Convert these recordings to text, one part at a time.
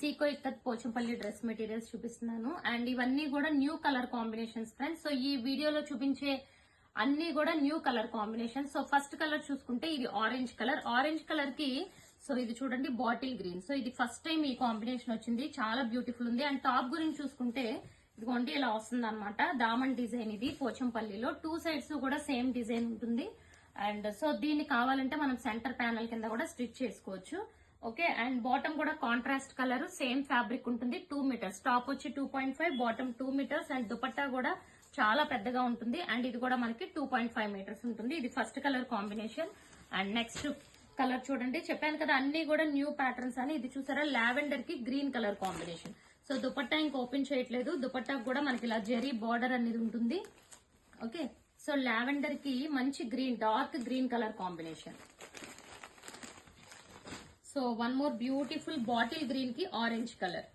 Seeko ikat Pochampally dress materials చూపిస్తున్నాను. And ఇవన్నీ కూడా new colour combinations friends. So ఈ వీడియోలో చూపించే అన్ని కూడా new colour combination. So first colour చూసుకుంటే ఇది ఆరెంజ్ కలర్. ఆరెంజ్ కలర్ కి సో ఇది చూడండి బాటిల్ గ్రీన్. సో ఇది ఫస్ట్ టైం ఈ కాంబినేషన్ వచ్చింది, చాలా బ్యూటిఫుల్ ఉంది. అండ్ టాప్ గురించి చూసుకుంటే ఇదిగోండి ఇలా వస్తుంది అనమాట. దామన్ డిజైన్ ఇది పోచంపల్లిలో. 2 సైడ్స్ కూడా సేమ్ డిజైన్ ఉంటుంది. అండ్ సో దీన్ని కావాలంటే మనం సెంటర్ ప్యానల్ కింద కూడా స్టిచ్ చేసుకోవచ్చు. ఓకే, అండ్ బాటమ్ కూడా కాంట్రాస్ట్ కలర్, సేమ్ ఫ్యాబ్రిక్ ఉంటుంది. 2 మీటర్స్, టాప్ వచ్చి 2.5, బాటమ్ 2 మీటర్స్. అండ్ దుపట్టా కూడా చాలా పెద్దగా ఉంటుంది. అండ్ ఇది కూడా మనకి 2.5 మీటర్స్ ఉంటుంది. ఇది first colour combination. And next colour చూడండి, చెప్పాను కదా అన్ని కూడా న్యూ ప్యాటర్న్స్ అని. ఇది చూసారా లావెండర్ కి green colour combination. So dupatta ఇంక ఓపెన్ చేయట్లేదు. దుపట్టా కూడా మనకి ఇలా జెరీ బార్డర్ అనేది ఉంటుంది. ఓకే, సో లావెండర్ కి మంచి green, dark green colour combination. So one more beautiful bottle green కి ఆరెంజ్ కలర్.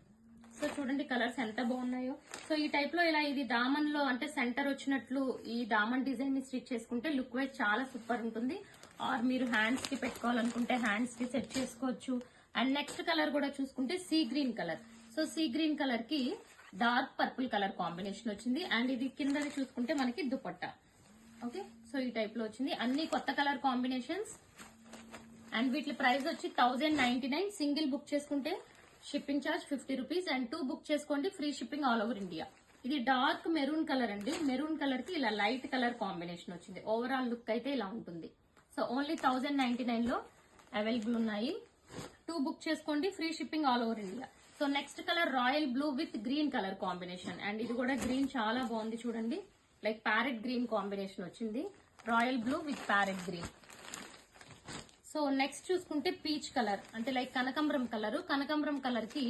సో చూడండి కలర్స్ ఎంత బాగున్నాయో. సో ఈ టైప్ లో ఇలా ఇది దామన్ లో అంటే సెంటర్ వచ్చినట్లు ఈ దామన్ డిజైన్ ని స్టిచ్ చేసుకుంటే లుక్ వైజ్ చాలా సూపర్ ఉంటుంది. ఆర్ మీరు హ్యాండ్స్ కి పెట్టుకోవాలనుకుంటే హ్యాండ్స్ కి సెట్ చేసుకోవచ్చు. అండ్ నెక్స్ట్ కలర్ కూడా చూసుకుంటే sea green colour. So sea green colour కి డార్క్ పర్పుల్ కలర్ కాంబినేషన్ వచ్చింది. అండ్ ఇది కిందది చూసుకుంటే మనకి దుపట్టా. ఓకే, సో ఈ టైప్ లో వచ్చింది. అన్ని కొత్త కలర్ కాంబినేషన్స్. అండ్ వీటి ప్రైస్ వచ్చి 1099. సింగిల్ బుక్ చేసుకుంటే shipping charge 50 rupees. And 2 book చేసుకోండి, free shipping all over India. ఇది డార్క్ మెరూన్ కలర్ అండి. మెరూన్ కలర్ కి ఇలా లైట్ కలర్ కాంబినేషన్ వచ్చింది. ఓవరాల్ లుక్ అయితే ఇలా ఉంటుంది. సో ఓన్లీ 1099 లో అవైలబుల్ ఉన్నాయి. 2 బుక్ చేసుకోండి, free shipping all over India. So next colour royal blue with green colour combination. And ఇది కూడా గ్రీన్ చాలా బాగుంది చూడండి. లైక్ ప్యారెట్ గ్రీన్ కాంబినేషన్ వచ్చింది. Royal blue with parrot green. So next చూసుకుంటే పీచ్ కలర్, అంటే లైక్ కనకాంబరం కలర్. కనకాంబరం కలర్ కి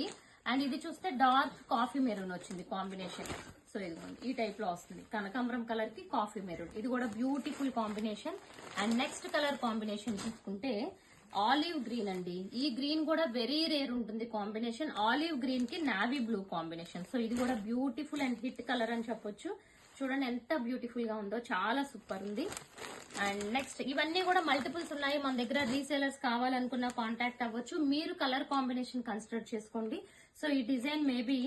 అండ్ ఇది చూస్తే డార్క్ కాఫీ మెరూన్ వచ్చింది కాంబినేషన్. సో ఇదిగోండి ఈ టైప్ లో వస్తుంది. కనకాంబరం కలర్ కి కాఫీ మెరూన్, ఇది కూడా beautiful combination. And next colour combination చూసుకుంటే ఆలివ్ గ్రీన్ అండి. ఈ గ్రీన్ కూడా వెరీ రేర్ ఉంటుంది కాంబినేషన్. ఆలివ్ గ్రీన్ కి నావీ బ్లూ కాంబినేషన్. సో ఇది కూడా బ్యూటిఫుల్ అండ్ హిట్ కలర్ అని చెప్పొచ్చు. చూడండి ఎంత బ్యూటిఫుల్ గా ఉందో, చాలా సూపర్ ఉంది. అండ్ నెక్స్ట్ ఇవన్నీ కూడా మల్టిపుల్స్ ఉన్నాయి మన దగ్గర. రీసేలర్స్ కావాలనుకున్న కాంటాక్ట్ అవ్వచ్చు. మీరు కలర్ కాంబినేషన్ కన్సిడర్ చేసుకోండి. సో ఈ డిజైన్ మేబీ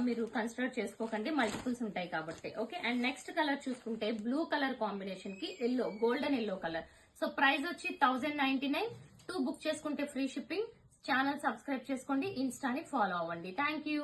మీరు కన్సిడర్ చేసుకోకండి, మల్టిపుల్స్ ఉంటాయి కాబట్టి. ఓకే, అండ్ నెక్స్ట్ కలర్ చూసుకుంటే బ్లూ కలర్ కాంబినేషన్ కి yellow, golden yellow colour. So price వచ్చి 1099. 2 బుక్ చేసుకుంటే ఫ్రీ షిప్పింగ్. ఛానల్ సబ్స్క్రైబ్ చేసుకోండి, ఇన్స్టాని ఫాలో అవ్వండి. Thank you.